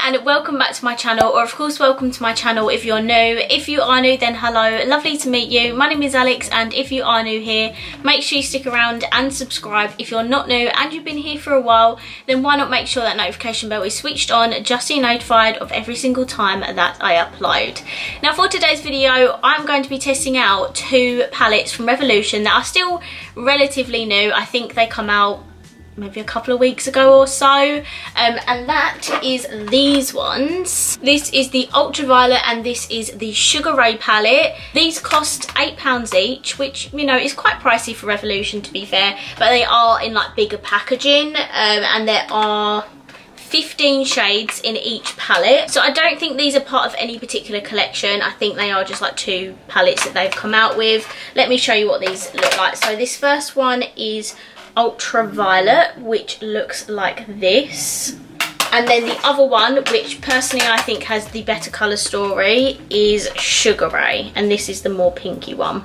And welcome back to my channel, or of course welcome to my channel if you're new. If you are new, then hello, lovely to meet you. My name is Alex, and if you are new here, make sure you stick around and subscribe. If you're not new and you've been here for a while, then why not make sure that notification bell is switched on just so you're notified of every single time that I upload. Now for today's video, I'm going to be testing out two palettes from Revolution that are still relatively new. I think they come out maybe a couple of weeks ago or so, and that is these ones. This is the Ultraviolet and this is the Sugar Ray palette. These cost £8 each, which, you know, is quite pricey for Revolution, to be fair, but they are in like bigger packaging, and there are 15 shades in each palette. So I don't think these are part of any particular collection. I think they are just like two palettes that they've come out with. Let me show you what these look like. So this first one is Ultraviolet, which looks like this, and then the other one, which personally I think has the better colour story, is Sugar Ray, and this is the more pinky one.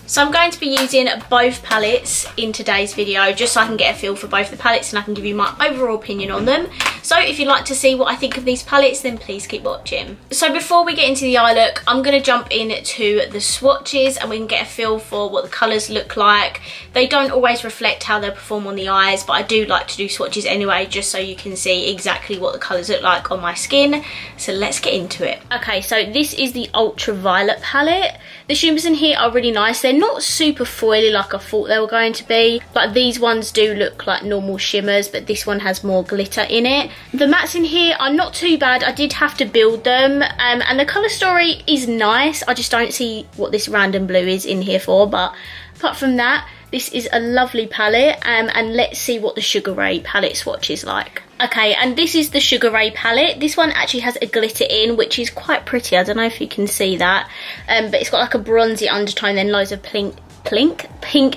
So I'm going to be using both palettes in today's video just so I can get a feel for both the palettes and I can give you my overall opinion on them. So if you'd like to see what I think of these palettes, then please keep watching. So before we get into the eye look, I'm going to jump into the swatches and we can get a feel for what the colours look like. They don't always reflect how they perform on the eyes, but I do like to do swatches anyway just so you can see exactly what the colours look like on my skin. So let's get into it. Okay, so this is the Ultraviolet palette. The shimmers in here are really nice. They're not super foily like I thought they were going to be, but these ones do look like normal shimmers, but this one has more glitter in it. The mattes in here are not too bad. I did have to build them, and the colour story is nice. I just don't see what this random blue is in here for, but apart from that, this is a lovely palette, and let's see what the Sugar Ray palette swatch is like. Okay, and this is the Sugar Ray palette. This one actually has a glitter in, which is quite pretty. I don't know if you can see that, but it's got like a bronzy undertone, then loads of pink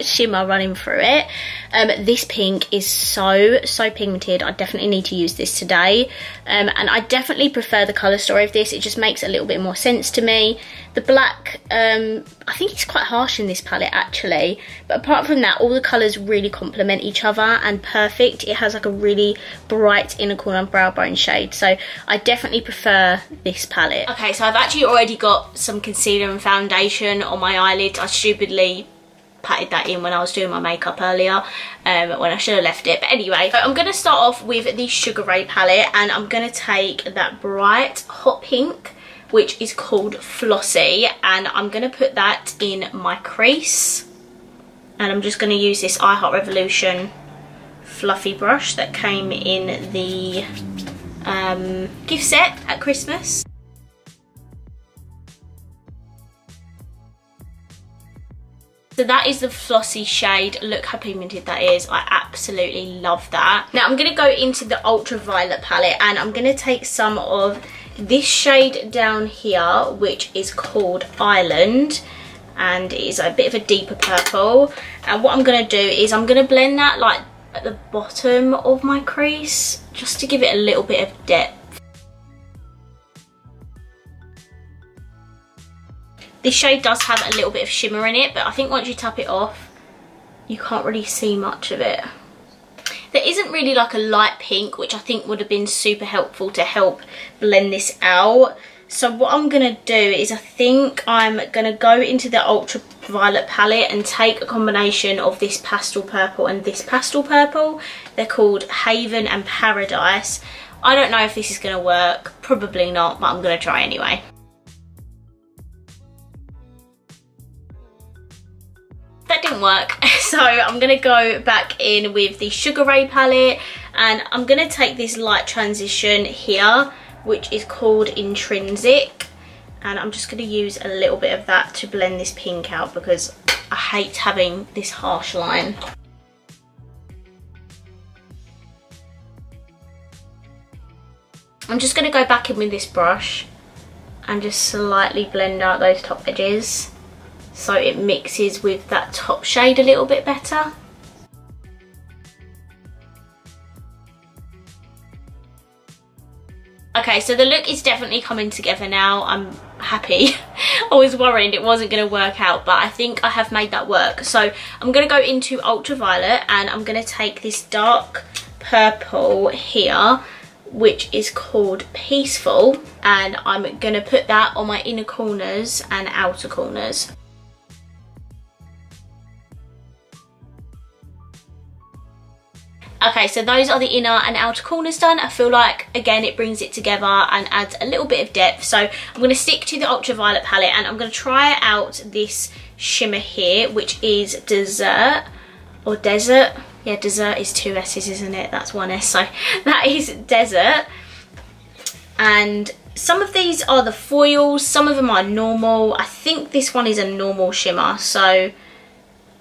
shimmer running through it. This pink is so pigmented. I definitely need to use this today, and I definitely prefer the colour story of this. It just makes a little bit more sense to me. The black, I think it's quite harsh in this palette actually, but apart from that, all the colours really complement each other and perfect. It has like a really bright inner corner brow bone shade, so I definitely prefer this palette. Okay, so I've actually already got some concealer and foundation on my eyelids. I stupidly patted that in when I was doing my makeup earlier, when I should have left it. But anyway, so I'm going to start off with the Sugar Ray palette, and I'm going to take that bright hot pink, which is called Flossy, and I'm going to put that in my crease, and I'm just going to use this I Heart Revolution fluffy brush that came in the gift set at Christmas. So that is the Flossy shade. Look how pigmented that is. I absolutely love that. Now I'm going to go into the Ultraviolet palette, and I'm going to take some of this shade down here, which is called Island, and it is a bit of a deeper purple. And what I'm going to do is I'm going to blend that like at the bottom of my crease just to give it a little bit of depth. This shade does have a little bit of shimmer in it, but I think once you tap it off, you can't really see much of it. There isn't really like a light pink, which I think would have been super helpful to help blend this out. So what I'm going to do is I think I'm going to go into the Ultraviolet palette and take a combination of this pastel purple and this pastel purple. They're called Haven and Paradise. I don't know if this is going to work. Probably not, but I'm going to try anyway. That didn't work, so I'm going to go back in with the Sugar Ray palette, and I'm going to take this light transition here, which is called Intrinsic, and I'm just going to use a little bit of that to blend this pink out because I hate having this harsh line. I'm just going to go back in with this brush and just slightly blend out those top edges, so it mixes with that top shade a little bit better. Okay, so the look is definitely coming together now. I'm happy. I was worried it wasn't going to work out, but I think I have made that work. So I'm going to go into ultraviolet, and I'm going to take this dark purple here, which is called Peaceful, and I'm going to put that on my inner corners and outer corners. Okay, so those are the inner and outer corners done. I feel like, again, it brings it together and adds a little bit of depth. So I'm going to stick to the ultraviolet palette, and I'm going to try out this shimmer here, which is Desert, or Desert. Yeah, Desert is 2 S's, isn't it? That's 1 S, so that is Desert. And some of these are the foils, some of them are normal. I think this one is a normal shimmer, so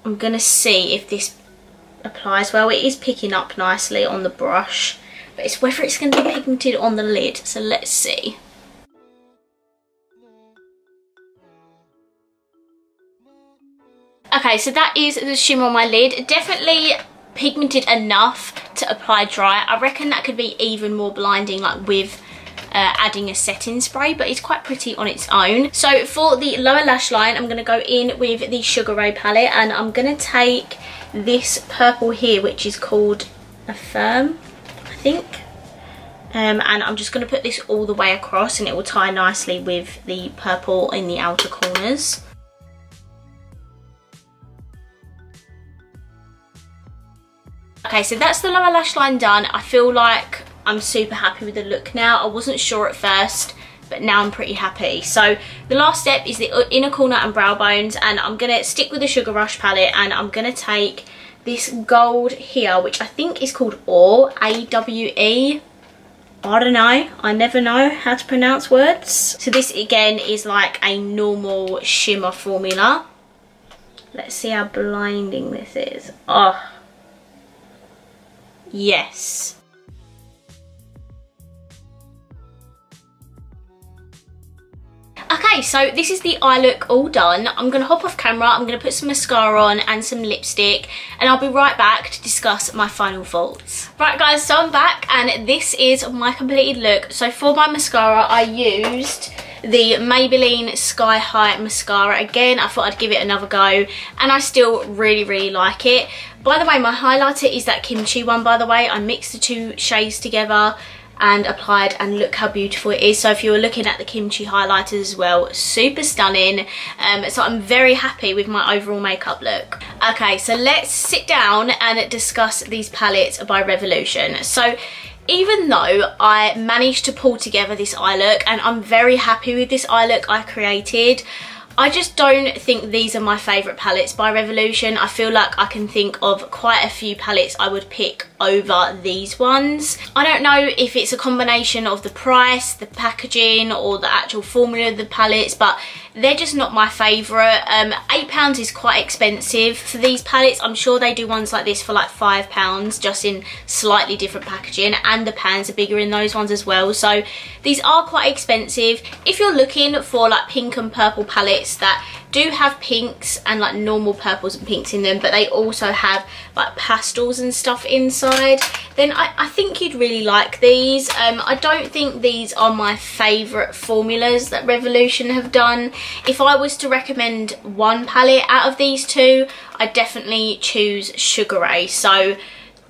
I'm going to see if this applies well. It is picking up nicely on the brush, but it's whether it's going to be pigmented on the lid, so let's see. Okay, so that is the shimmer on my lid. Definitely pigmented enough to apply dry. I reckon that could be even more blinding, like with adding a setting spray, but it's quite pretty on its own. So for the lower lash line, I'm going to go in with the Sugar Ray palette, and I'm going to take this purple here, which is called Affirm, I think. And I'm just going to put this all the way across, and it will tie nicely with the purple in the outer corners. Okay, so that's the lower lash line done. I feel like I'm super happy with the look now. I wasn't sure at first, but now I'm pretty happy. So the last step is the inner corner and brow bones, and I'm going to stick with the Sugar Rush palette, and I'm going to take this gold here, which I think is called Awe, A-W-E. I don't know, I never know how to pronounce words. So this again is like a normal shimmer formula. Let's see how blinding this is. Oh, yes. Okay, so this is the eye look all done. I'm going to hop off camera, I'm going to put some mascara on and some lipstick, and I'll be right back to discuss my final thoughts. Right guys, so I'm back, and this is my completed look. So for my mascara, I used the Maybelline Sky High mascara. Again, I thought I'd give it another go, and I still really like it. By the way, my highlighter is that Kimchi one, by the way. I mixed the 2 shades together and applied, and look how beautiful it is. So if you were looking at the Kimchi highlighters as well, super stunning. So I'm very happy with my overall makeup look. Okay, so let's sit down and discuss these palettes by Revolution. So even though I managed to pull together this eye look, and I'm very happy with this eye look I created, I just don't think these are my favourite palettes by Revolution. I feel like I can think of quite a few palettes I would pick over these ones. I don't know if it's a combination of the price, the packaging, or the actual formula of the palettes, but they're just not my favourite. £8 is quite expensive for these palettes. I'm sure they do ones like this for like £5, just in slightly different packaging, and the pans are bigger in those ones as well. So these are quite expensive. If you're looking for like pink and purple palettes that do have pinks and like normal purples and pinks in them, but they also have like pastels and stuff inside, then I think you'd really like these. I don't think these are my favourite formulas that Revolution have done. If I was to recommend one palette out of these 2, I'd definitely choose Sugar Ray. So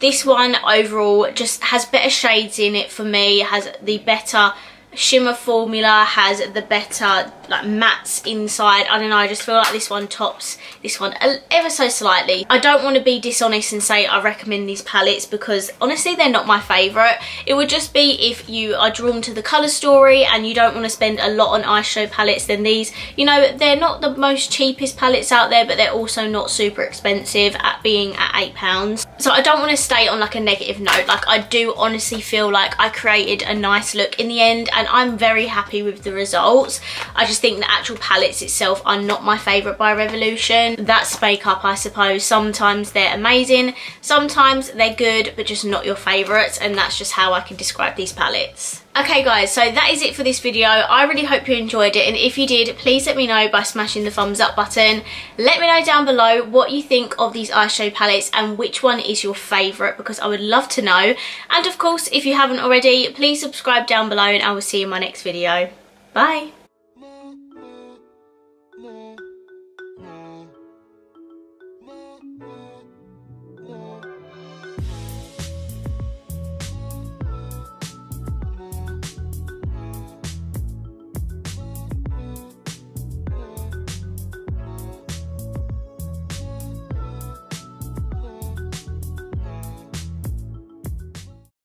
this one overall just has better shades in it for me, has the better shimmer formula, has the better like mattes inside. I don't know, I just feel like this one tops this one ever so slightly. I don't want to be dishonest and say I recommend these palettes, because honestly they're not my favourite. It would just be if you are drawn to the colour story and you don't want to spend a lot on eyeshadow palettes, then these, you know, they're not the most cheapest palettes out there, but they're also not super expensive at being at £8. So I don't want to stay on like a negative note. Like, I do honestly feel like I created a nice look in the end, and I'm very happy with the results. I just think the actual palettes itself are not my favourite by Revolution. That's makeup, I suppose. Sometimes they're amazing, sometimes they're good, but just not your favourites, and that's just how I can describe these palettes. Okay guys, so that is it for this video. I really hope you enjoyed it, and if you did, please let me know by smashing the thumbs up button. Let me know down below what you think of these eyeshadow palettes and which one is your favourite, because I would love to know. And of course, if you haven't already, please subscribe down below, and I will see you in my next video. Bye!